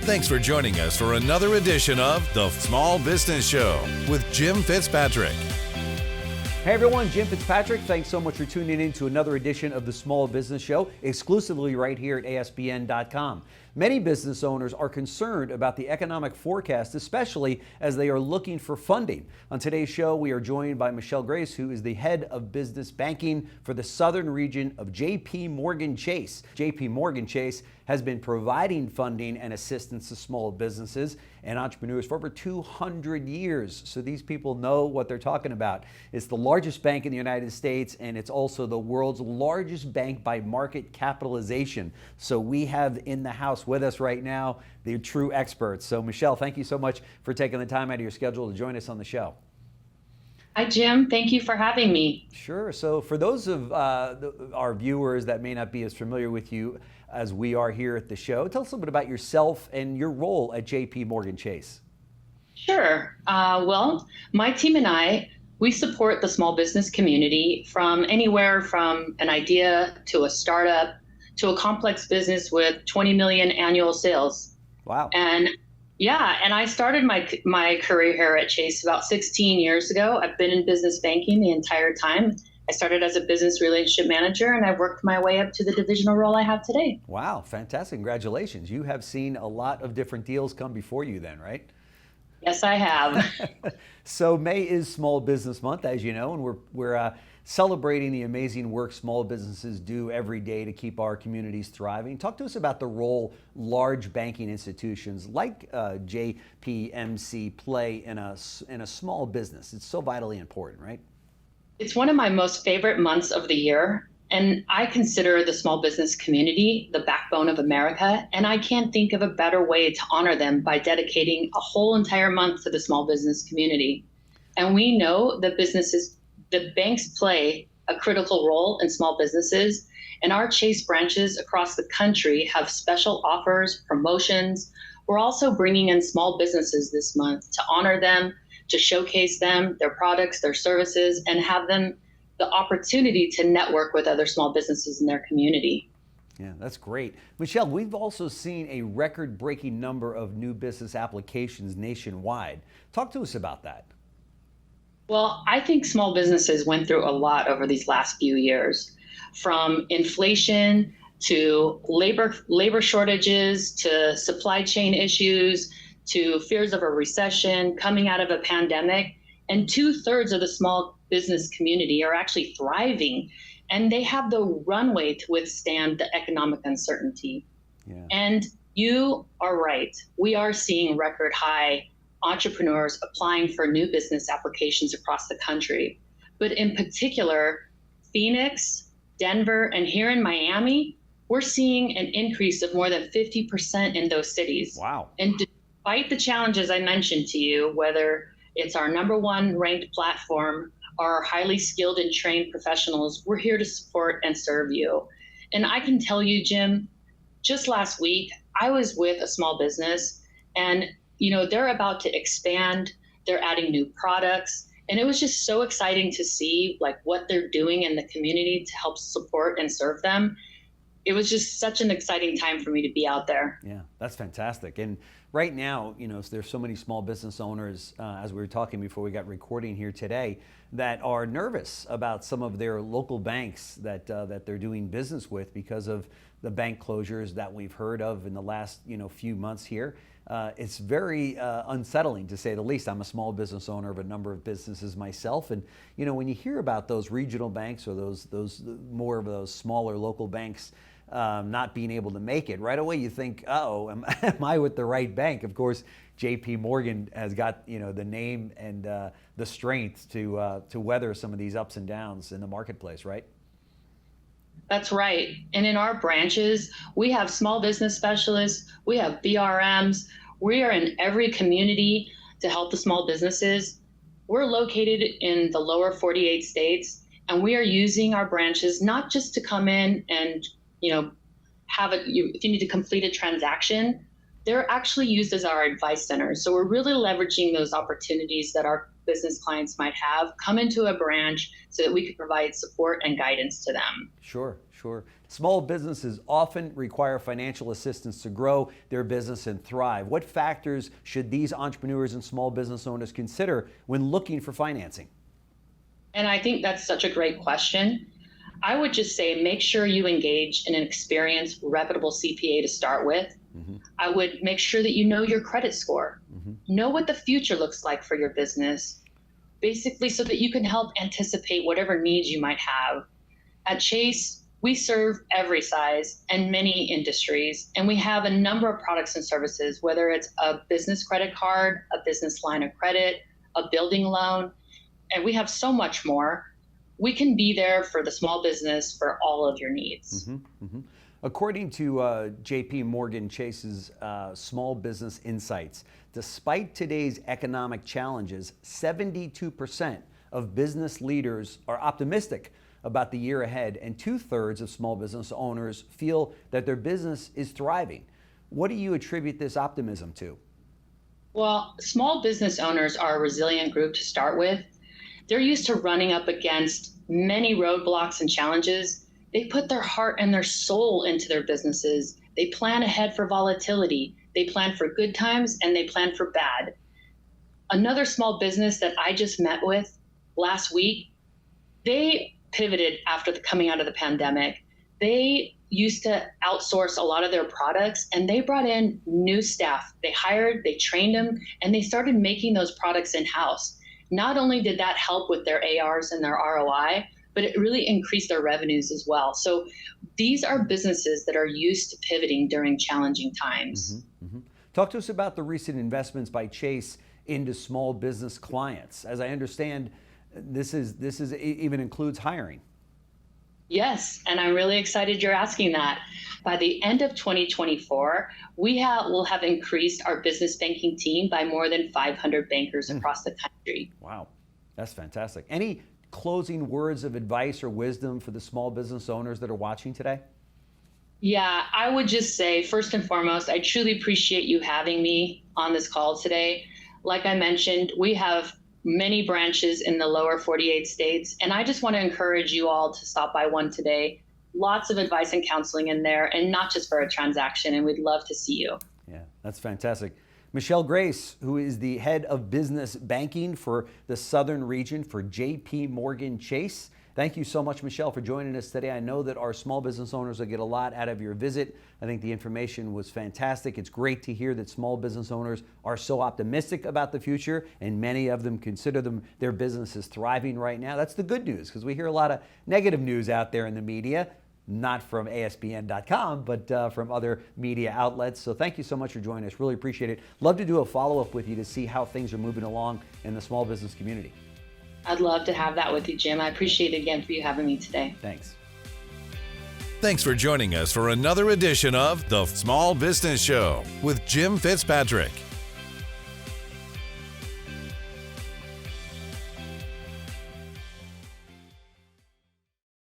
Thanks for joining us for another edition of The Small Business Show with Jim Fitzpatrick. Hey everyone, Jim Fitzpatrick. Thanks so much for tuning in to another edition of The Small Business Show, exclusively right here at ASBN.com. Many business owners are concerned about the economic forecast, especially as they are looking for funding. On today's show, we are joined by Michele Grace, who is the head of business banking for the southern region of JPMorgan Chase. JPMorgan Chase has been providing funding and assistance to small businesses and entrepreneurs for over 200 years. So these people know what they're talking about. It's the largest bank in the United States, and it's also the world's largest bank by market capitalization. So we have in the house with us right now the true experts. So Michele, thank you so much for taking the time out of your schedule to join us on the show. Hi, Jim. Thank you for having me. Sure. So for those of our viewers that may not be as familiar with you as we are here at the show, tell us a little bit about yourself and your role at JPMorgan Chase. Sure. Well, my team and I, we support the small business community from anywhere from an idea to a startup to a complex business with 20 million annual sales. Wow. And I started my career here at Chase about 16 years ago. I've been in business banking the entire time. I started as a business relationship manager, and I've worked my way up to the divisional role I have today. Wow, fantastic. Congratulations. You have seen a lot of different deals come before you then, right? Yes, I have. So May is Small Business Month, as you know, and we're celebrating the amazing work small businesses do every day to keep our communities thriving. Talk to us about the role large banking institutions like JPMC play in a small business. It's so vitally important, right? It's one of my most favorite months of the year, and I consider the small business community the backbone of America, and I can't think of a better way to honor them by dedicating a whole entire month to the small business community. And we know that the banks play a critical role in small businesses, and our Chase branches across the country have special offers, promotions. We're also bringing in small businesses this month to honor them, to showcase them, their products, their services, and have them the opportunity to network with other small businesses in their community. Yeah, that's great. Michele, we've also seen a record-breaking number of new business applications nationwide. Talk to us about that. Well, I think small businesses went through a lot over these last few years, from inflation to labor shortages to supply chain issues to fears of a recession, coming out of a pandemic. And 2/3 of the small business community are actually thriving, and they have the runway to withstand the economic uncertainty. Yeah. And you are right. We are seeing record high entrepreneurs applying for new business applications across the country. But in particular, Phoenix, Denver, and here in Miami, we're seeing an increase of more than 50% in those cities. Wow. And despite the challenges I mentioned to you, whether it's our #1 ranked platform, our highly skilled and trained professionals, we're here to support and serve you. And I can tell you, Jim, just last week, I was with a small business, and they're about to expand, they're adding new products, and it was just so exciting to see what they're doing in the community to help support and serve them. It was just such an exciting time for me to be out there. Yeah, that's fantastic. And right now, there's so many small business owners, as we were talking before we got recording here today, that are nervous about some of their local banks that they're doing business with because of the bank closures that we've heard of in the last few months here. It's very unsettling, to say the least. I'm a small business owner of a number of businesses myself, and when you hear about those regional banks or those more of those smaller local banks not being able to make it, right away you think, oh, am I with the right bank? Of course, JPMorgan has got the name and the strength to weather some of these ups and downs in the marketplace, right? That's right. And in our branches, we have small business specialists, we have BRMs, we are in every community to help the small businesses. We're located in the lower 48 states, and we are using our branches not just to come in and, if you need to complete a transaction, they're actually used as our advice centers. So we're really leveraging those opportunities that our business clients might have come into a branch so that we could provide support and guidance to them. Sure. Sure. Small businesses often require financial assistance to grow their business and thrive. What factors should these entrepreneurs and small business owners consider when looking for financing? And I think that's such a great question. I would just say make sure you engage in an experienced, reputable CPA to start with. I would make sure that you know your credit score, know what the future looks like for your business, basically so that you can help anticipate whatever needs you might have. At Chase, we serve every size and many industries, and we have a number of products and services, whether it's a business credit card, a business line of credit, a building loan, and we have so much more. We can be there for the small business for all of your needs. According to JPMorgan Chase's Small Business Insights, despite today's economic challenges, 72% of business leaders are optimistic about the year ahead, and 2/3 of small business owners feel that their business is thriving. What do you attribute this optimism to? Well, small business owners are a resilient group to start with. They're used to running up against many roadblocks and challenges. They put their heart and their soul into their businesses. They plan ahead for volatility. They plan for good times and they plan for bad. Another small business that I just met with last week, they pivoted after coming out of the pandemic. They used to outsource a lot of their products and they brought in new staff. They hired, they trained them, and they started making those products in-house. Not only did that help with their ARs and their ROI, but it really increased their revenues as well. So these are businesses that are used to pivoting during challenging times. Talk to us about the recent investments by Chase into small business clients. As I understand, this even includes hiring. Yes, and I'm really excited you're asking that. By the end of 2024, will have increased our business banking team by more than 500 bankers across the country. Wow, that's fantastic. Any closing words of advice or wisdom for the small business owners that are watching today? Yeah, I would just say, first and foremost, I truly appreciate you having me on this call today. Like I mentioned, we have many branches in the lower 48 states, and I just want to encourage you all to stop by one today. Lots of advice and counseling in there, and not just for a transaction, and we'd love to see you. Yeah, that's fantastic. Michele Grace, who is the head of business banking for the Southern region for JPMorgan Chase. Thank you so much, Michele, for joining us today. I know that our small business owners will get a lot out of your visit. I think the information was fantastic. It's great to hear that small business owners are so optimistic about the future, and many of them consider their businesses thriving right now. That's the good news, because we hear a lot of negative news out there in the media, not from ASPN.com, but from other media outlets. So thank you so much for joining us. Really appreciate it. Love to do a follow-up with you to see how things are moving along in the small business community. I'd love to have that with you, Jim. I appreciate it again for you having me today. Thanks. Thanks for joining us for another edition of The Small Business Show with Jim Fitzpatrick.